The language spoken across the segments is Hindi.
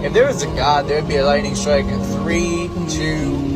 If there was a God, there would be a lightning strike in 3, 2,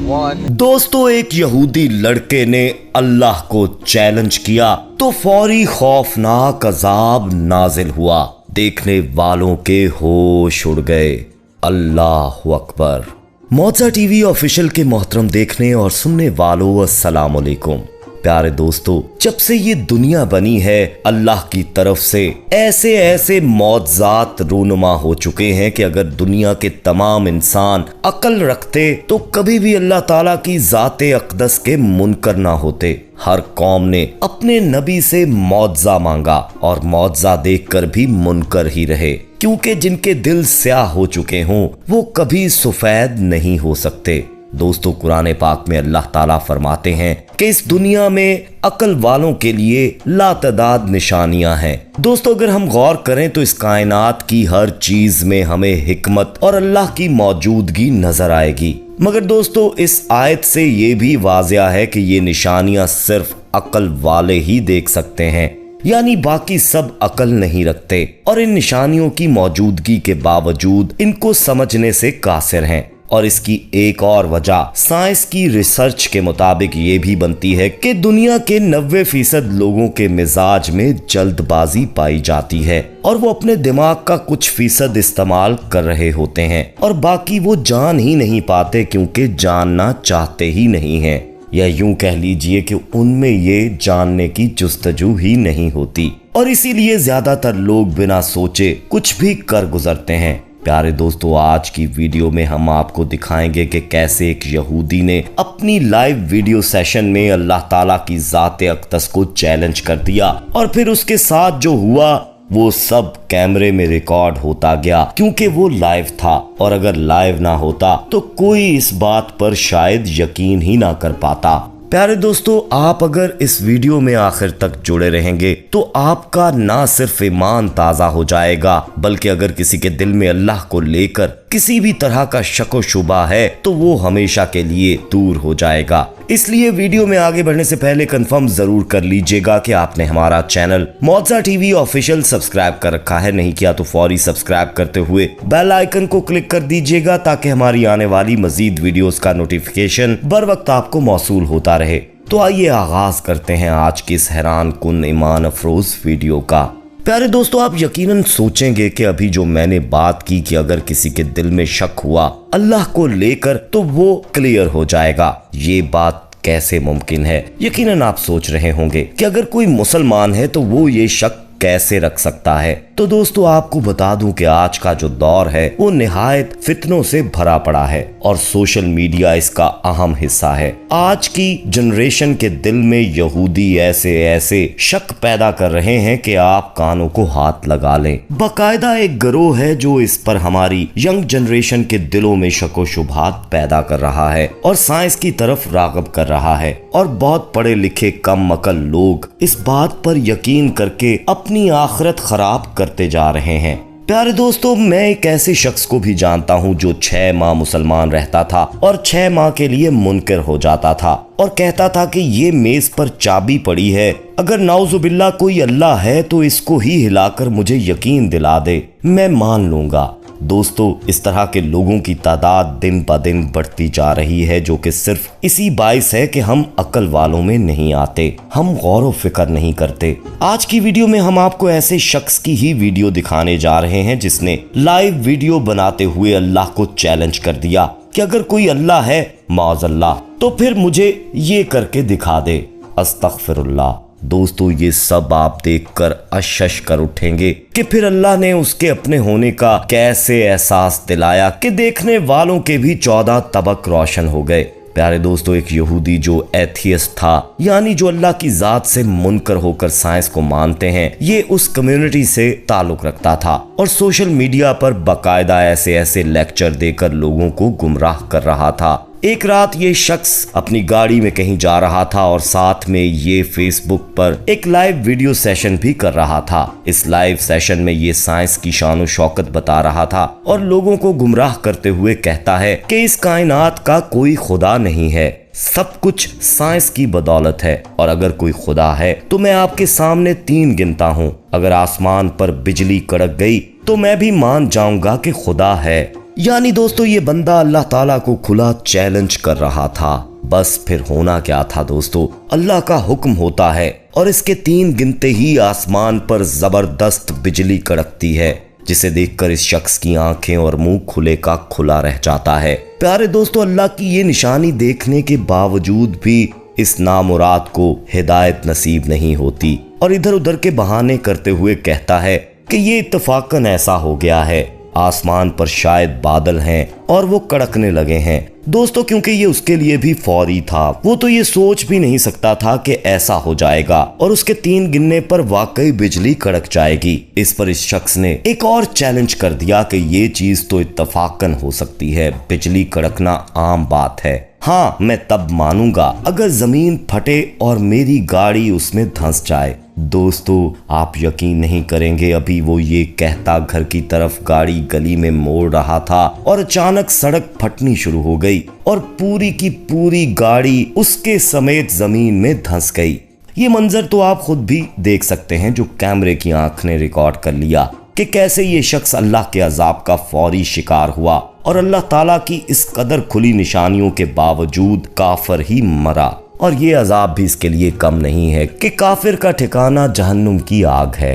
1. दोस्तों, एक यहूदी लड़के ने अल्लाह को चैलेंज किया तो फौरी खौफनाक अजाब नाजिल हुआ। देखने वालों के होश उड़ गए। अल्लाह अकबर। मौजा टीवी ऑफिशियल के मोहतरम देखने और सुनने वालों, अस्सलाम वालेकुम। प्यारे दोस्तों, जब से ये दुनिया बनी है अल्लाह की तरफ से ऐसे ऐसे मौजज़ात रूनुमा हो चुके हैं कि अगर दुनिया के तमाम इंसान अकल रखते तो कभी भी अल्लाह ताला की ज़ाते अक़दस के मुनकर ना होते। हर कौम ने अपने नबी से मौजज़ा मांगा और मौजज़ा देखकर भी मुनकर ही रहे, क्योंकि जिनके दिल स्याह हो चुके हों वो कभी सफ़ेद नहीं हो सकते। दोस्तों, कुरान पाक में अल्लाह ताला फरमाते हैं कि इस दुनिया में अकल वालों के लिए लातदाद निशानियां हैं। दोस्तों, अगर हम गौर करें तो इस कायनात की हर चीज में हमें हिकमत और अल्लाह की मौजूदगी नजर आएगी। मगर दोस्तों, इस आयत से ये भी वाज़िया है कि ये निशानियां सिर्फ अकल वाले ही देख सकते हैं, यानी बाकी सब अकल नहीं रखते और इन निशानियों की मौजूदगी के बावजूद इनको समझने से कासिर हैं। और इसकी एक और वजह साइंस की रिसर्च के मुताबिक ये भी बनती है कि दुनिया के 90% लोगों के मिजाज में जल्दबाजी पाई जाती है और वो अपने दिमाग का कुछ फीसद इस्तेमाल कर रहे होते हैं और बाकी वो जान ही नहीं पाते, क्योंकि जानना चाहते ही नहीं है, या यूं कह लीजिए कि उनमें ये जानने की जुस्तजू ही नहीं होती और इसीलिए ज्यादातर लोग बिना सोचे कुछ भी कर गुजरते हैं। प्यारे दोस्तों, आज की वीडियो में हम आपको दिखाएंगे कि कैसे एक यहूदी ने अपनी लाइव वीडियो सेशन में अल्लाह ताला की ज़ाते अक़दस को चैलेंज कर दिया और फिर उसके साथ जो हुआ वो सब कैमरे में रिकॉर्ड होता गया, क्योंकि वो लाइव था और अगर लाइव ना होता तो कोई इस बात पर शायद यकीन ही ना कर पाता। प्यारे दोस्तों, आप अगर इस वीडियो में आखिर तक जुड़े रहेंगे तो आपका ना सिर्फ ईमान ताज़ा हो जाएगा, बल्कि अगर किसी के दिल में अल्लाह को लेकर किसी भी तरह का शक व शुबा है तो वो हमेशा के लिए दूर हो जाएगा। इसलिए वीडियो में आगे बढ़ने से पहले कंफर्म जरूर कर लीजिएगा कि आपने हमारा चैनल मौजा टीवी ऑफिशियल सब्सक्राइब कर रखा है। नहीं किया तो फौरी सब्सक्राइब करते हुए बेल आइकन को क्लिक कर दीजिएगा, ताकि हमारी आने वाली मजीद वीडियोस का नोटिफिकेशन बर वक्त आपको मौसूल होता रहे। तो आइए आगाज करते हैं आज की इस हैरान कुन ईमान अफरोज वीडियो का। प्यारे दोस्तों, आप यकीनन सोचेंगे कि अभी जो मैंने बात की कि अगर किसी के दिल में शक हुआ अल्लाह को लेकर तो वो क्लियर हो जाएगा, ये बात कैसे मुमकिन है। यकीनन आप सोच रहे होंगे कि अगर कोई मुसलमान है तो वो ये शक कैसे रख सकता है। तो दोस्तों, आपको बता दूं कि आज का जो दौर है वो निहायत फितनों से भरा पड़ा है और सोशल मीडिया इसका अहम हिस्सा है। आज की जनरेशन के दिल में यहूदी ऐसे ऐसे शक पैदा कर रहे हैं कि आप कानों को हाथ लगा लें। बाकायदा एक गिरोह है जो इस पर हमारी यंग जनरेशन के दिलों में शक व शुबहात पैदा कर रहा है और साइंस की तरफ राग़िब कर रहा है, और बहुत पढ़े लिखे कम अकल लोग इस बात पर यकीन करके अपनी आखिरत खराब करते जा रहे हैं। प्यारे दोस्तों, मैं एक ऐसे शख्स को भी जानता हूँ जो 6 माह मुसलमान रहता था और 6 माह के लिए मुनकर हो जाता था और कहता था कि ये मेज पर चाबी पड़ी है, अगर नाउजुबिल्लाह कोई अल्लाह है तो इसको ही हिलाकर मुझे यकीन दिला दे, मैं मान लूंगा। दोस्तों, इस तरह के लोगों की तादाद दिन ब दिन बढ़ती जा रही है, जो कि सिर्फ इसी बाइस है कि हम अकल वालों में नहीं आते, हम गौर व फिक्र नहीं करते। आज की वीडियो में हम आपको ऐसे शख्स की ही वीडियो दिखाने जा रहे हैं जिसने लाइव वीडियो बनाते हुए अल्लाह को चैलेंज कर दिया कि अगर कोई अल्लाह है माज़अल्लाह तो फिर मुझे ये करके दिखा दे। अस्तगफिरुल्लाह। दोस्तों, ये सब आप देखकर अशश कर उठेंगे कि फिर अल्लाह ने उसके अपने होने का कैसे एहसास दिलाया कि देखने वालों के भी 14 तबक रोशन हो गए। प्यारे दोस्तों, एक यहूदी जो एथियस्ट था, यानी जो अल्लाह की जात से मुनकर होकर साइंस को मानते हैं, ये उस कम्युनिटी से ताल्लुक रखता था और सोशल मीडिया पर बाकायदा ऐसे ऐसे लेक्चर देकर लोगों को गुमराह कर रहा था। एक रात ये शख्स अपनी गाड़ी में कहीं जा रहा था और साथ में ये फेसबुक पर एक लाइव वीडियो सेशन भी कर रहा था। इस लाइव सेशन में ये साइंस की शान शौकत बता रहा था और लोगों को गुमराह करते हुए कहता है कि इस कायनात का कोई खुदा नहीं है, सब कुछ साइंस की बदौलत है, और अगर कोई खुदा है तो मैं आपके सामने 3 गिनता हूँ। अगर आसमान पर बिजली कड़क गई तो मैं भी मान जाऊंगा कि खुदा है। यानी दोस्तों ये बंदा अल्लाह ताला को खुला चैलेंज कर रहा था। बस फिर होना क्या था दोस्तों, अल्लाह का हुक्म होता है और इसके 3 गिनते ही आसमान पर जबरदस्त बिजली कड़कती है, जिसे देखकर इस शख्स की आंखें और मुंह खुले का खुला रह जाता है। प्यारे दोस्तों, अल्लाह की ये निशानी देखने के बावजूद भी इस नामुराद को हिदायत नसीब नहीं होती और इधर उधर के बहाने करते हुए कहता है कि ये इत्तफाकन ऐसा हो गया है, आसमान पर शायद बादल हैं और वो कड़कने लगे हैं। दोस्तों क्योंकि ये उसके लिए भी फौरी था, वो तो ये सोच भी नहीं सकता था कि ऐसा हो जाएगा और उसके 3 गिनने पर वाकई बिजली कड़क जाएगी। इस पर इस शख्स ने एक और चैलेंज कर दिया कि ये चीज तो इत्तफाकन हो सकती है, बिजली कड़कना आम बात है। हाँ, मैं तब मानूंगा अगर जमीन फटे और मेरी गाड़ी उसमें धंस जाए। दोस्तों आप यकीन नहीं करेंगे, अभी वो ये कहता घर की तरफ गाड़ी गली में मोड़ रहा था और अचानक सड़क फटनी शुरू हो गई और पूरी की पूरी गाड़ी उसके समेत जमीन में धंस गई। ये मंजर तो आप खुद भी देख सकते हैं, जो कैमरे की आंख ने रिकॉर्ड कर लिया कि कैसे ये शख्स अल्लाह के अजाब का फौरी शिकार हुआ और अल्लाह ताला की इस कदर खुली निशानियों के बावजूद काफिर ही मरा। और ये अजाब भी इसके लिए कम नहीं है कि काफिर का ठिकाना जहन्नुम की आग है।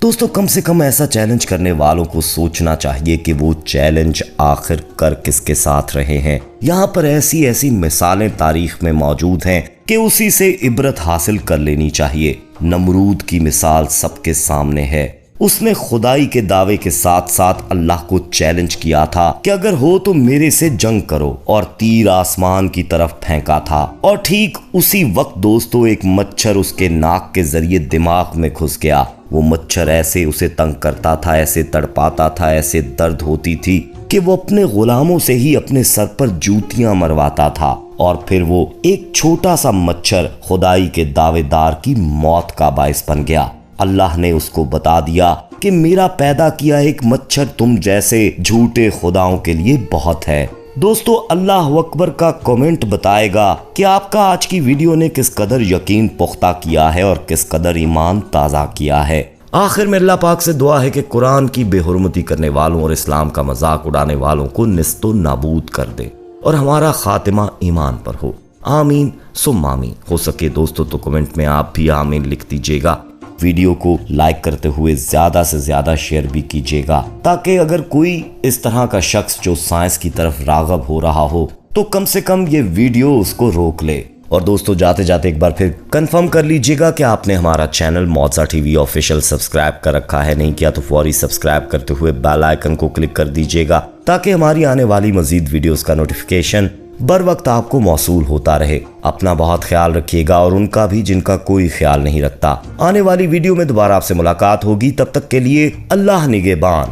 दोस्तों कम से कम ऐसा चैलेंज करने वालों को सोचना चाहिए कि वो चैलेंज आखिर कर किसके साथ रहे हैं। यहाँ पर ऐसी ऐसी मिसालें तारीख में मौजूद हैं कि उसी से इबरत हासिल कर लेनी चाहिए। नमरूद की मिसाल सबके सामने है। उसने खुदाई के दावे के साथ साथ अल्लाह को चैलेंज किया था कि अगर हो तो मेरे से जंग करो, और तीर आसमान की तरफ फेंका था और ठीक उसी वक्त दोस्तों एक मच्छर उसके नाक के जरिए दिमाग में घुस गया। वो मच्छर ऐसे उसे तंग करता था, ऐसे तड़पाता था, ऐसे दर्द होती थी कि वो अपने गुलामों से ही अपने सर पर जूतियां मरवाता था और फिर वो एक छोटा सा मच्छर खुदाई के दावेदार की मौत का बायस बन गया। अल्लाह ने उसको बता दिया कि मेरा पैदा किया एक मच्छर तुम जैसे झूठे खुदाओं के लिए बहुत है। दोस्तों अल्लाह अकबर का कमेंट बताएगा कि आपका आज की वीडियो ने किस कदर यकीन पुख्ता किया है और किस कदर ईमान ताज़ा किया है। आखिर में अल्लाह पाक से दुआ है कि कुरान की बेहुरमती करने वालों और इस्लाम का मजाक उड़ाने वालों को निस्तो नाबूद कर दे और हमारा खातिमा ईमान पर हो। आमीन सुम्मा आमीन। हो सके दोस्तों तो कमेंट में आप भी आमीन लिख दीजिएगा। वीडियो को लाइक करते हुए ज्यादा से ज्यादा शेयर भी कीजिएगा, ताकि अगर कोई इस तरह का शख्स जो साइंस की तरफ राग़ब हो रहा हो तो कम से कम ये वीडियो उसको रोक ले। और दोस्तों जाते जाते एक बार फिर कंफर्म कर लीजिएगा कि आपने हमारा चैनल मौजा टीवी ऑफिशियल सब्सक्राइब कर रखा है। नहीं किया तो फौरी सब्सक्राइब करते हुए बेल आइकन को क्लिक कर दीजिएगा, ताकि हमारी आने वाली मजीद वीडियोस का नोटिफिकेशन बर वक्त आपको मौसूल होता रहे। अपना बहुत ख्याल रखिएगा और उनका भी जिनका कोई ख्याल नहीं रखता। आने वाली वीडियो में दोबारा आपसे मुलाकात होगी, तब तक के लिए अल्लाह निगहबान।